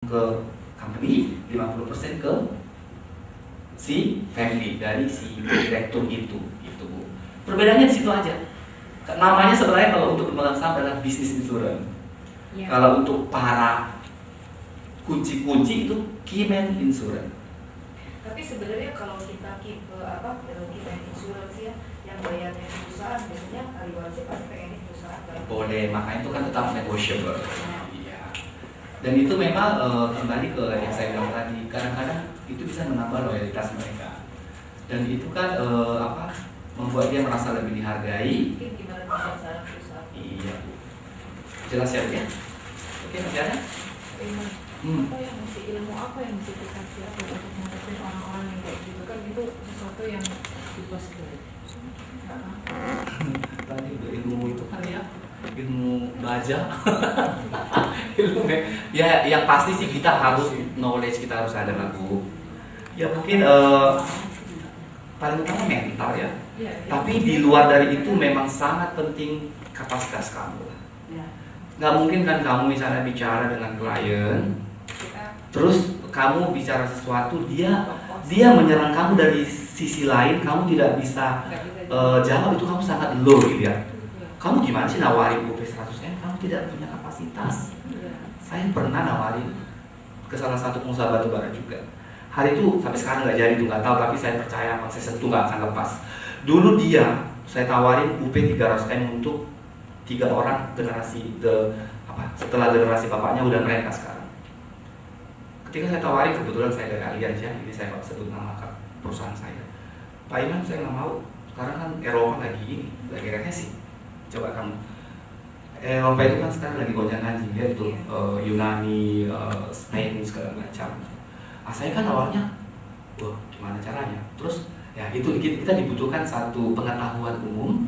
ke company, 50% ke si family dari si direktur itu Bu. Perbedaannya di situ aja. Namanya sebenarnya kalau untuk pemegang saham adalah bisnis insurance. Ya. Kalau untuk para kunci-kunci itu keyman insurance. Tapi sebenarnya kalau kita kita insurance ya, yang bayarnya perusahaan biasanya ahli warisnya pasti pengen perusahaan. Boleh, makanya itu kan tetap negotiable. Iya. Dan itu memang kembali ke yang saya bilang tadi, kadang-kadang itu bisa menambah loyalitas mereka. Dan itu kan membuat dia merasa lebih dihargai. Mungkin gimana cara perusahaan? Iya Bu. Jelas ya Bu ya? Oke, masih ada? Apa yang mesti ilmu apa yang mesti kita siap untuk menghadapi orang-orang yang kayak gitu kan, itu sesuatu yang bebas dari tadi ilmu itu kan ya ilmu baja ilmu ya yang pasti sih kita harus knowledge, kita harus ada lah Bu. Ya mungkin paling utama mental ya. Tapi di luar dari itu memang sangat penting kapasitas kamu. Nggak mungkin kan kamu misalnya bicara dengan klien, terus kamu bicara sesuatu, dia menyerang kamu dari sisi lain, kamu tidak bisa jawab, itu kamu sangat low gitu ya. Kamu gimana sih nawarin UP 100M, kamu tidak punya kapasitas. Saya pernah nawarin ke salah satu pengusaha batu bara juga. Hari itu sampai sekarang nggak jadi, itu nggak tahu, tapi saya percaya kalau saya sentuh nggak akan lepas. Dulu saya tawarin UP 300M untuk 3 orang generasi setelah generasi bapaknya udah mereka sekarang. Ketika saya tawarin, kebetulan saya dari Ali aja, ini saya nggak sebut nama perusahaan saya. Pak Iman, saya nggak mau, sekarang kan Eropa lagi resesi. Coba kamu, Eropa itu kan sekarang lagi gonjang-ganjing ya, itu Yunani, Spain segala macam. Saya kan awalnya, wah gimana caranya? Terus ya itu kita dibutuhkan satu pengetahuan umum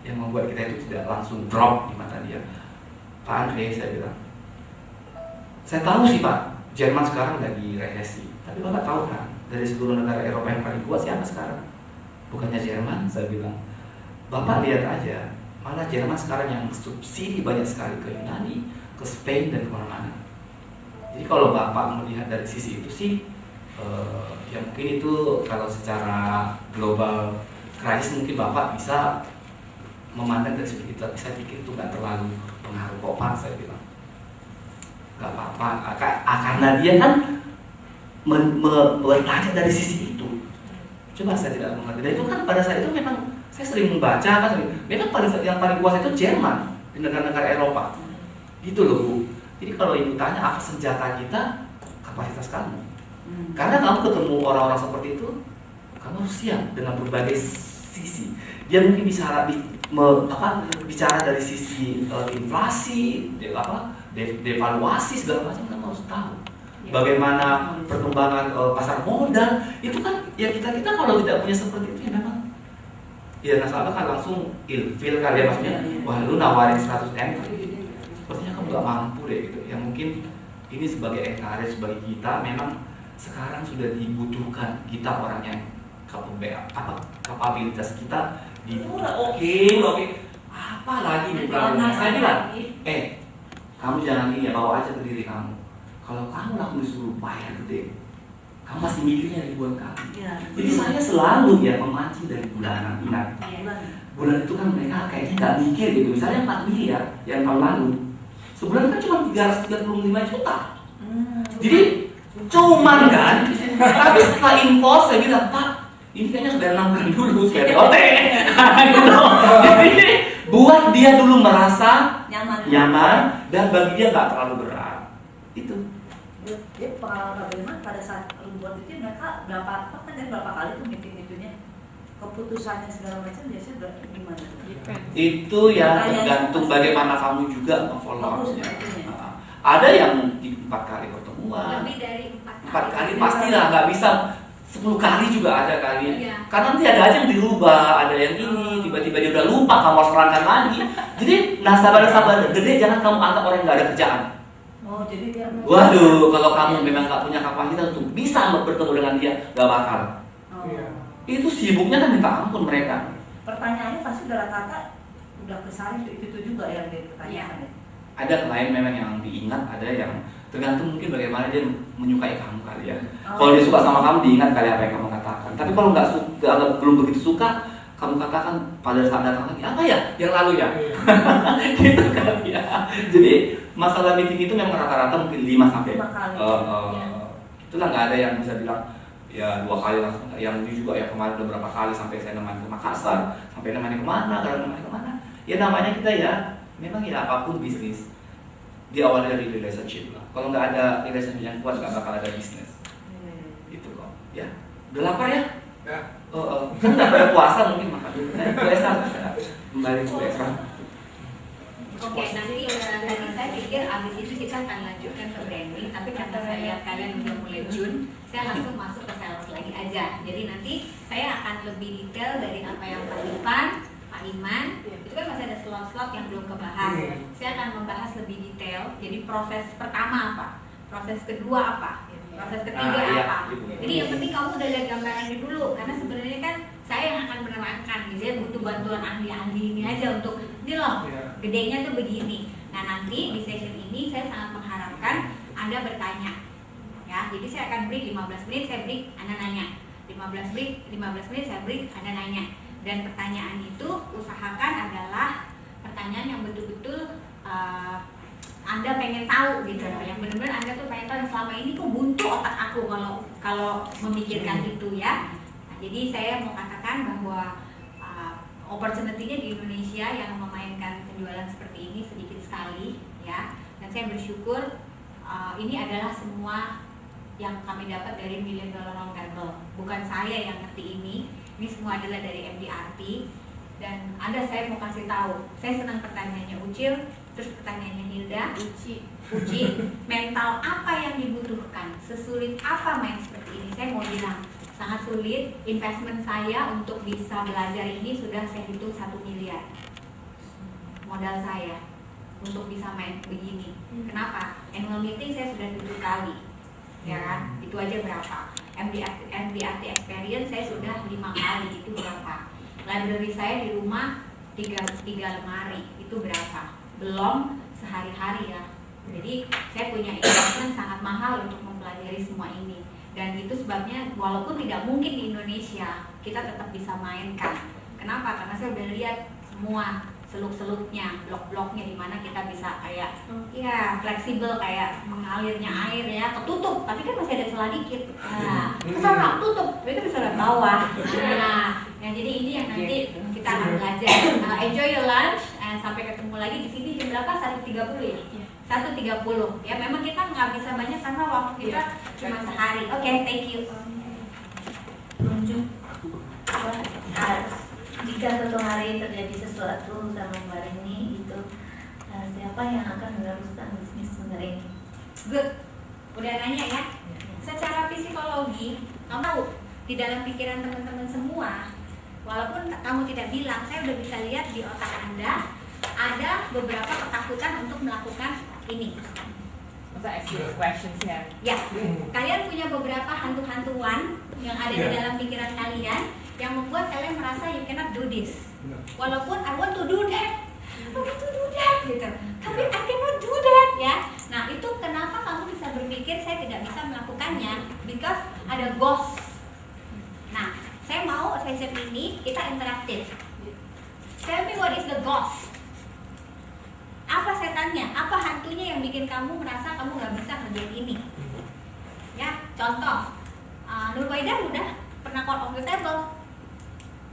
yang membuat kita itu tidak langsung drop di mata dia. Pak Andre, saya bilang, saya tahu sih Pak, Jerman sekarang lagi resesi, tapi Bapak tahu kan dari seluruh negara Eropa yang paling kuat siapa sekarang? Bukannya Jerman, saya bilang. Bapak lihat aja, malah Jerman sekarang yang subsidi banyak sekali ke Yunani, ke Spain dan kemana-mana. Jadi kalau Bapak melihat dari sisi itu sih, ya mungkin itu kalau secara global krisis mungkin Bapak bisa memandang dari segi itu, saya pikir itu nggak terlalu pengaruh kok Pak, saya bilang. Nggak apa-apa, karena dia kan bertanya dari sisi itu. Coba saya tidak mengerti. Dan itu kan pada saat itu memang saya sering membaca kan, memang yang paling kuasa itu Jerman di negara-negara Eropa. Gitu loh Bu. Jadi kalau ibu tanya apa senjata kita, kapasitas kamu. Karena kamu ketemu orang-orang seperti itu, kamu harus siap dengan berbagai sisi. Dia mungkin bisa bicara dari sisi inflasi, devaluasi segala macam, kamu harus tahu. Bagaimana perkembangan pasar modal, itu kan ya kita kalau tidak punya seperti itu ya memang ya nasabah kan langsung ilfil kali ya, maksudnya wah lu nawarin 100M sepertinya kamu gak mampu deh gitu. Ya mungkin ini sebagai encourage bagi kita, memang sekarang sudah dibutuhkan kita orang yang kapabilitas kita dibutuhkan. Oke. Apa lagi nih saya bilang, kamu jangan ini ya, bawa aja ke diri kamu. Kalau kamu langsung disuruh bayar gede, kamu masih mikirnya ribuan kali. Jadi saya selalu ya memancing dari bulanan. Ingat, bulan itu kan mereka kayaknya nggak mikir gitu. Misalnya 4 miliar yang tahun lalu, sebulan kan cuma 335 juta. Jadi cuman kan, tapi setelah info saya bilang, Pak, ini kayaknya sudah 6 bulan dulu saya DOT. Gitu. Jadi buat dia dulu merasa nyaman dan bagi dia nggak terlalu berat. Itu. Dia pengalaman bagaimana pada saat buat itu mereka berapa kali tuh meeting-nya, keputusannya segala macam biasanya gimana? Itu ya tergantung bagaimana kamu juga follow-nya. Ada yang 4 kali pertemuan. Lebih dari 4 kali pastilah, nggak bisa 10 kali juga ada kali. Karena nanti ada aja yang dirubah, ada yang ini, tiba-tiba dia udah lupa, kamu harus terangkan lagi. Jadi nasabah gede jangan kamu anggap orang yang nggak ada kerjaan. Jadi dia Waduh, kalau kamu memang nggak punya kapasitas untuk bisa bertemu dengan dia, nggak bakal. Itu sibuknya kan minta ampun mereka. Pertanyaannya pasti udah rata-rata udah kesana itu juga yang dipertanyakan. Ada klien memang yang diingat, ada yang Tergantung mungkin bagaimana dia menyukai kamu kali ya. Kalau dia suka sama kamu, diingat kali apa yang kamu katakan. Tapi kalau nggak suka, belum begitu suka, kamu katakan pada saat datang lagi, apa ya yang lalu ya? Gitu kali ya. Jadi masalah meeting itu memang rata-rata mungkin 5 sampai 5 kali. itulah, nggak ada yang bisa bilang ya 2 kali langsung. Yang ini juga ya kemarin udah berapa kali sampai saya nemani ke Makassar, sampai nemani kemana, ya namanya kita ya memang ya apapun bisnis diawali dari relationship lah. Kalau nggak ada relationship yang kuat nggak bakal ada bisnis. Itu kok ya. Udah lapar ya? Ya. Kan nggak pada puasa mungkin makan dulu. Puasa kembali puasa. Oke, nanti tadi saya pikir abis itu kita akan lanjutkan ke branding, tapi karena saya lihat kalian udah mulai June, saya langsung masuk ke sales lagi aja. Jadi nanti saya akan lebih detail dari apa yang Pak Ivan, Pak Iman, itu kan masih ada slot-slot yang belum kebahas. Saya akan membahas lebih detail. Jadi proses pertama apa, proses kedua apa, proses ketiga apa. Jadi yang penting kamu udah lihat gambarannya dulu, karena sebenarnya kan saya yang akan menerangkan. Saya butuh bantuan ahli-ahli ini aja untuk ini loh, gedenya tuh begini. Nah nanti di session ini saya sangat mengharapkan Anda bertanya. Ya, jadi saya akan break 15 menit, saya break, Anda nanya. 15 menit saya break, Anda nanya. Dan pertanyaan itu usahakan adalah pertanyaan yang betul-betul Anda pengen tahu gitu, yang benar-benar Anda tuh pengen tahu. Yang selama ini kok buntu otak aku kalau memikirkan itu ya. Nah, jadi saya mau katakan bahwa opportunity-nya di Indonesia yang memainkan penjualan seperti ini sedikit sekali ya. Dan saya bersyukur ini adalah semua yang kami dapat dari $1 Million Roundtable. Bukan saya yang ngerti ini semua adalah dari MDRT. Dan saya mau kasih tahu, saya senang pertanyaannya Ucil, terus pertanyaannya Hilda, Uci, mental apa yang dibutuhkan, sesulit apa main seperti ini. Saya mau bilang sangat sulit. Investment saya untuk bisa belajar ini sudah saya hitung 1 miliar modal saya untuk bisa main begini. Kenapa? Annual meeting saya sudah 7 kali, ya kan? Itu aja berapa? MDRT experience saya sudah 5 kali, itu berapa? Library saya di rumah 3 lemari, itu berapa? Belum sehari-hari ya. Jadi saya punya investment sangat mahal untuk mempelajari semua ini. Dan itu sebabnya walaupun tidak mungkin di Indonesia, kita tetap bisa mainkan. Kenapa? Karena saya udah lihat semua seluk-seluknya, blok-bloknya di mana kita bisa kayak ya fleksibel, kayak mengalirnya air ya, ketutup tapi kan masih ada celah dikit. Nah, kesana tutup, itu bisa lewat bawah. Nah, jadi ini yang nanti kita akan belajar. Enjoy your lunch, sampai ketemu lagi di sini jam berapa? 1.30 ya? 1.30 ya, memang kita nggak bisa banyak karena waktu kita cuma sehari. Oke, thank you. Jika suatu hari terjadi sesuatu sama Mbak Rini itu, siapa yang akan meneruskan bisnis Mbak Rini? Good, udah nanya ya. Secara psikologi, kamu tahu di dalam pikiran teman-teman semua, walaupun kamu tidak bilang, saya udah bisa lihat di otak Anda ada beberapa ketakutan untuk melakukan ini. Masa ask you questions ya? Ya, kalian punya beberapa hantu-hantuan yang ada di dalam pikiran kalian yang membuat kalian merasa you cannot do this. Walaupun I want to do that, gitu. Tapi I cannot do that ya. Nah itu kenapa kamu bisa berpikir saya tidak bisa melakukannya? Because ada ghost. Nah, saya mau session ini kita interaktif. Tell me what is the ghost? Apa setannya? Apa hantunya yang bikin kamu merasa kamu nggak bisa kerjain ini? Ya, contoh, Nurwaidah udah pernah call off the table.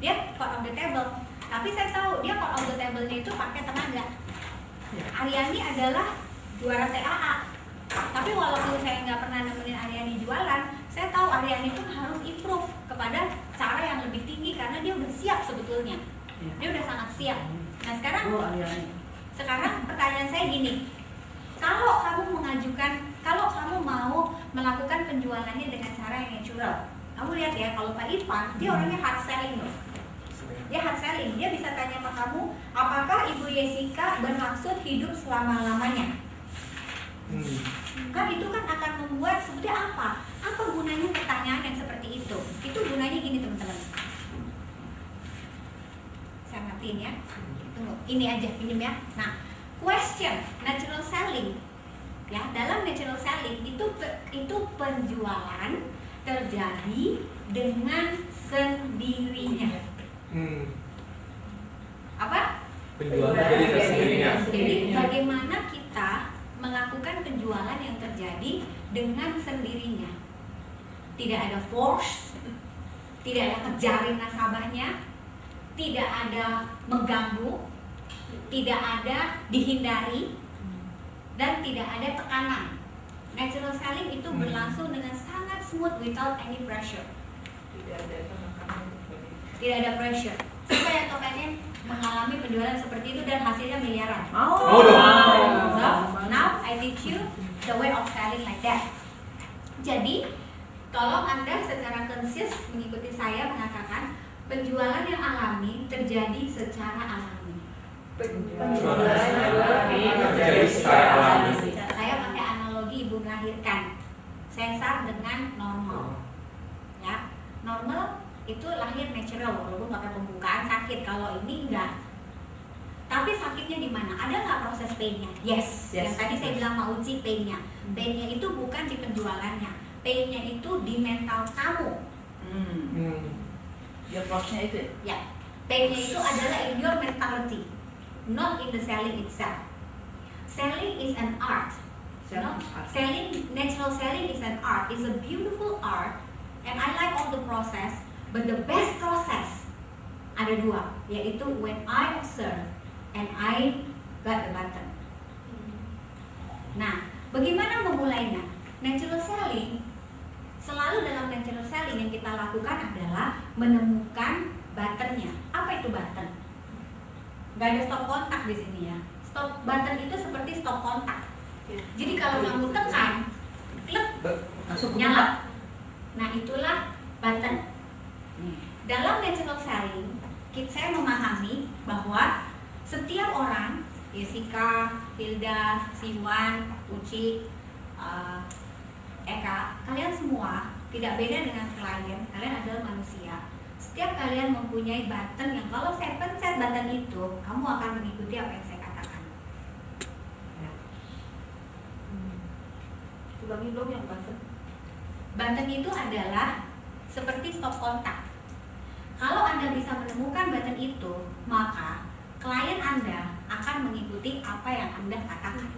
Dia call off the table. Tapi saya tahu dia call off the table-nya itu pakai tenaga. Aryani adalah juara TAA. Tapi walaupun saya nggak pernah nemenin Aryani jualan, saya tahu Aryani pun harus improve kepada cara yang lebih tinggi karena dia udah siap sebetulnya. Dia udah sangat siap. Nah sekarang pertanyaan saya gini, kalau kamu mau melakukan penjualannya dengan cara yang natural, kamu lihat ya, kalau Pak Ivan, dia orangnya hard selling loh. Dia hard selling, dia bisa tanya sama kamu, apakah Ibu Yesika bermaksud hidup selama-lamanya? Kan itu kan akan membuat seperti apa? Apa gunanya pertanyaan yang seperti itu? Itu gunanya gini teman-teman. Saya matiin ya. Tunggu, ini aja, pinjem ya. Nah, question, natural selling. Ya, dalam natural selling itu penjualan terjadi dengan sendirinya. Apa? Penjualan dari sendirinya. Jadi bagaimana kita melakukan penjualan yang terjadi dengan sendirinya? Tidak ada force, tidak ada kejarin nasabahnya, tidak ada mengganggu, tidak ada dihindari, dan tidak ada tekanan. Natural selling itu berlangsung dengan sangat smooth without any pressure. Tidak ada penekanan. Tidak ada pressure. Siapa yang pengen mengalami penjualan seperti itu dan hasilnya miliaran? Mau dong. So, now I teach you the way of selling like that. Jadi, tolong Anda secara konsis mengikuti saya mengatakan penjualan yang alami terjadi secara alami. Jadi secara alami. Saya pakai analogi ibu melahirkan. Sesar dengan normal. Ya, normal itu lahir natural walaupun pakai pembukaan sakit. Kalau ini enggak. Tapi sakitnya di mana? Ada nggak proses pain-nya? Yes. Yang tadi saya bilang mau uji pain-nya. Pain-nya itu bukan di penjualannya. Pain-nya itu di mental kamu. Ya prosesnya itu. Ya. Pain-nya itu adalah in your mentality, not in the selling itself. Selling is an art. Selling, natural selling is an art. It's a beautiful art, and I like all the process. But the best process ada dua, yaitu when I observe and I got the button. Nah, bagaimana memulainya? Natural selling, selalu dalam natural selling yang kita lakukan adalah menemukan buttonnya. Apa itu button? Gak ada stop kontak di sini ya. Stop button itu seperti stop kontak. Jadi kalau kamu tekan, klik, Langsung nyala. Nah, itulah button. Dalam natural selling, saya memahami bahwa setiap orang, Jessica, Hilda, Siwan, Uci, Eka, kalian semua tidak beda dengan klien. Kalian adalah manusia. Setiap kalian mempunyai button yang kalau saya pencet button itu, kamu akan mengikuti apa yang saya katakan. Ulangi dong yang button. Button itu adalah seperti stop kontak. Kalau Anda bisa menemukan button itu, maka klien Anda akan mengikuti apa yang Anda katakan.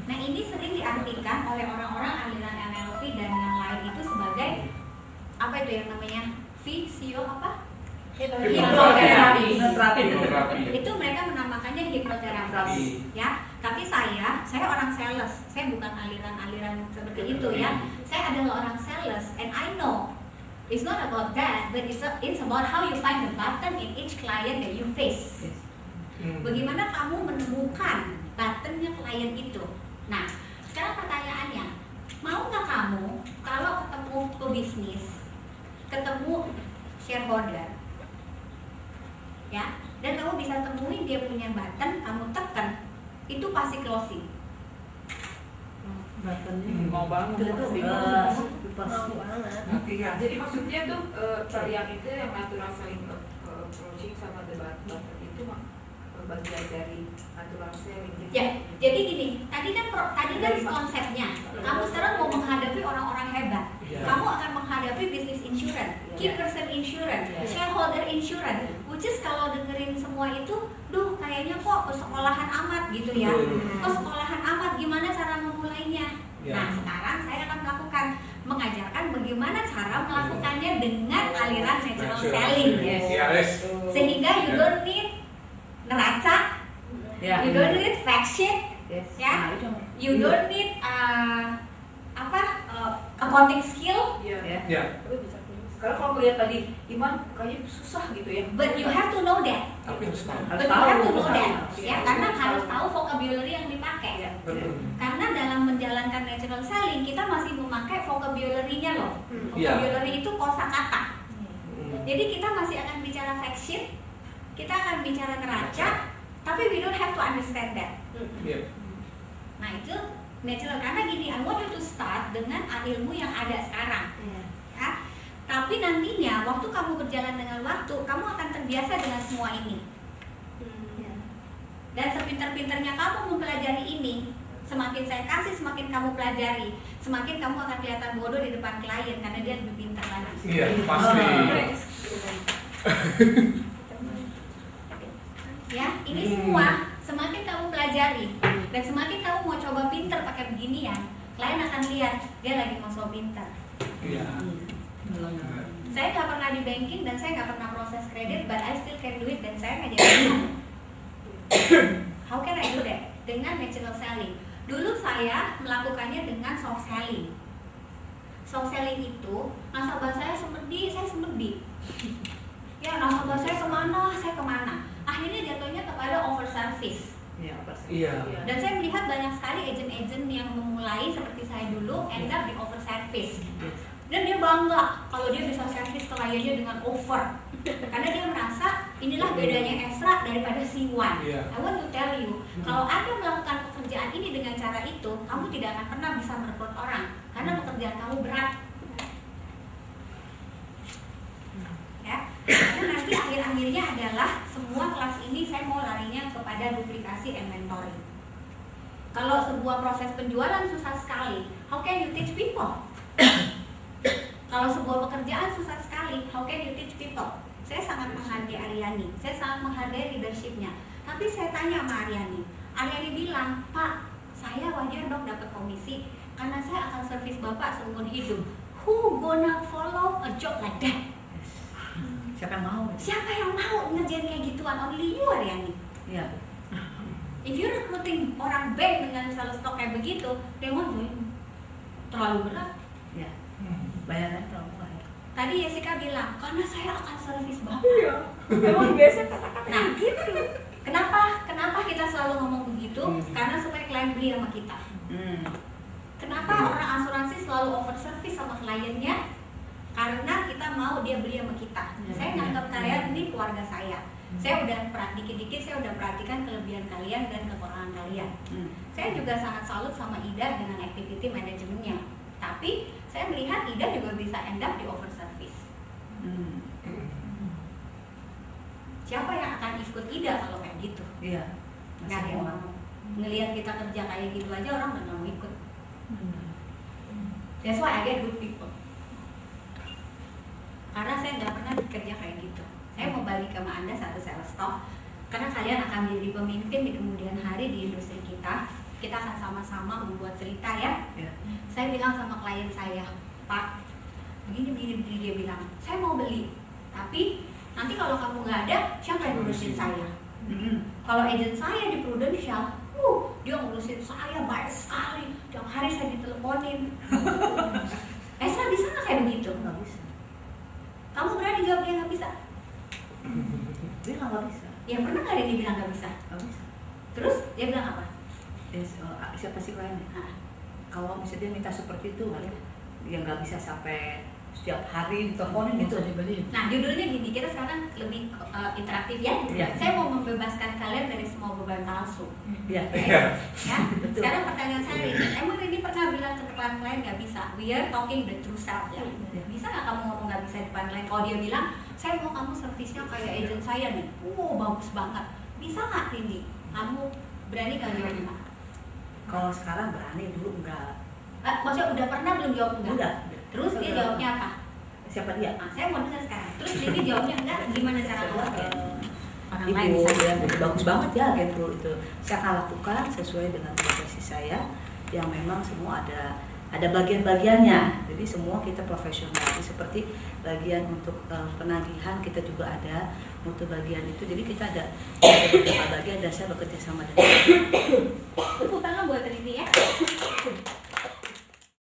Nah, ini sering diartikan oleh orang-orang aliran NLP dan yang lain itu sebagai apa itu yang namanya visio apa? Hipnoterapi. Itu mereka menamakannya hipnoterapi, ya. Tapi saya orang sales. Saya bukan aliran-aliran seperti itu ya. Saya adalah orang sales, and I know it's not about that, but it's about how you find the button in each client that you face. Bagaimana kamu menemukan buttonnya klien itu? Nah, sekarang pertanyaannya, mau nggak kamu kalau ketemu pebisnis, ketemu shareholder, ya, dan kamu bisa temuin dia punya button, kamu tekan, itu pasti closing. Mau banget. Jadi maksudnya tuh yang itu yang natural selling approaching sama debat itu bagian dari natural selling. Ya, jadi gini, tadi kan konsepnya, kamu sekarang mau menghadapi orang-orang hebat, kamu akan menghadapi business insurance, key person insurance, shareholder insurance, which is kalau dengerin semua itu, duh kayaknya kok sekolahan amat gitu ya, kok sekolahan amat, gimana cara memulainya? Nah, sekarang saya akan mengajarkan bagaimana cara melakukannya dengan aliran natural selling, sehingga you don't need neraca, you don't need fact sheet, ya, you don't need accounting skill, Karena kalau melihat tadi Iman kayaknya susah gitu ya. but you have to know that. Tapi harus tahu. But you have to know that, ya, karena harus tahu vocabulary yang dipakai. Karena dalam menjalankan natural selling kita masih memakai vocabulary-nya loh. Vocabulary itu kosakata. Jadi kita masih akan bicara fact sheet, kita akan bicara neraca, tapi we don't have to understand that. Nah, itu natural, karena gini, I want you to start dengan ilmu yang ada sekarang. Ya. Tapi nantinya waktu kamu berjalan dengan waktu, kamu akan terbiasa dengan semua ini. Dan sepintar-pintarnya kamu mempelajari ini, Semakin saya kasih, semakin kamu pelajari. Semakin kamu akan kelihatan bodoh di depan klien karena dia lebih pintar lagi. Iya, pasti. Ya, ini semua semakin kamu pelajari dan semakin kamu mau coba pintar pakai beginian, klien akan lihat dia lagi mau so pintar. Iya. Saya nggak pernah di banking dan saya nggak pernah proses kredit, but I still can do it dan saya nggak jadi pintar. How can I do that? Dengan natural selling. Dulu saya melakukannya dengan soft selling. Soft selling itu nasabah saya semedi. Ya, nasabah saya kemana. Akhirnya jatuhnya kepada over service. Iya. Dan saya melihat banyak sekali agent-agent yang memulai seperti saya dulu end up di over service. Dan dia bangga kalau dia bisa service kliennya dengan over. Karena dia merasa inilah bedanya Esra daripada Siwan. Iya. I want to tell you, kalau Anda melakukan pekerjaan ini dengan cara itu, kamu tidak akan pernah bisa merekrut orang karena pekerjaan kamu berat. Ya, karena nanti akhir-akhirnya adalah semua kelas ini saya mau larinya kepada duplikasi and mentoring. Kalau sebuah proses penjualan susah sekali, how can you teach people? Kalau sebuah pekerjaan susah sekali, how can you teach people? Saya sangat menghargai Aryani, saya sangat menghargai leadershipnya. Tapi saya tanya sama Aryani bilang, Pak, saya wajar dong dapat komisi karena saya akan servis Bapak seumur hidup. Who gonna follow a job like that? Siapa yang mau? Siapa yang mau ngerjain kayak gituan? Only you, Aryani. Iya. If you recruiting orang bank dengan sales stock kayak begitu, they won't do it. Terlalu berat. Iya. Bayarannya terlalu murah. Tadi Jessica bilang, karena saya akan servis Bapak. Iya. Emang biasa kata-kata Nah gitu. Kenapa kita selalu ngomong begitu? Karena supaya klien beli sama kita. Kenapa orang asuransi selalu over service sama kliennya? Karena kita mau dia beli sama kita. Saya nganggap kalian ini keluarga saya. Saya udah dikit-dikit saya udah perhatikan kelebihan kalian dan kekurangan kalian. Saya juga sangat salut sama Ida dengan activity manajemennya. Tapi saya melihat Ida juga bisa end up di over service. Siapa yang akan ikut Ida kalau kayak gitu? Iya. Nggak ada yang mau. Ngelihat kita kerja kayak gitu aja orang nggak mau ikut. That's why I get good people. Karena saya nggak pernah bekerja kayak gitu. Saya mau balik sama Anda satu sales stock. Karena kalian akan menjadi pemimpin di kemudian hari di industri kita. Kita akan sama-sama membuat cerita ya. Saya bilang sama klien saya, Pak, begini dia bilang, saya mau beli, tapi nanti kalau kamu nggak ada, siapa yang ngurusin saya? Kalau agent saya di Prudential, dia ngurusin saya baik sekali, tiap hari saya diteleponin. Esra bisa nggak kayak begitu? Nggak bisa. Kamu berani jawab dia nggak bisa? Dia nggak bisa. Ya pernah nggak dia bilang nggak bisa? Nggak bisa. Terus dia bilang apa? Siapa sih kliennya? Nah, Kalau misalnya dia minta seperti itu, yang nggak bisa sampai setiap hari diteleponin gitu. Nah, judulnya gini, kita sekarang lebih interaktif ya. Iya. Saya mau membebaskan kalian dari semua beban palsu. Iya. Ya. Betul. Sekarang pertanyaan saya Rini, emang Rini pernah bilang ke depan klien nggak bisa? We are talking the true self ya. Bisa nggak kamu ngomong nggak bisa di depan klien? Kalau dia bilang, saya mau kamu servisnya kayak agent saya nih. Bagus banget. Bisa nggak Rini? Kamu berani nggak jawab enggak? Kalau sekarang berani, dulu enggak. Maksudnya udah pernah belum jawab enggak? Udah. Terus dia jawabnya apa? Siapa dia? Nah, saya mau dengar sekarang. Terus Rini jawabnya enggak? Gimana cara jawabnya? Orang lain Ibu, bisa. ya, bagus banget ya agen pro itu. Saya akan lakukan sesuai dengan profesi saya yang memang semua ada bagian-bagiannya. Jadi semua kita profesional. Jadi seperti bagian untuk penagihan kita juga ada mutu bagian itu. Jadi kita ada beberapa bagian dan saya bekerja sama dengan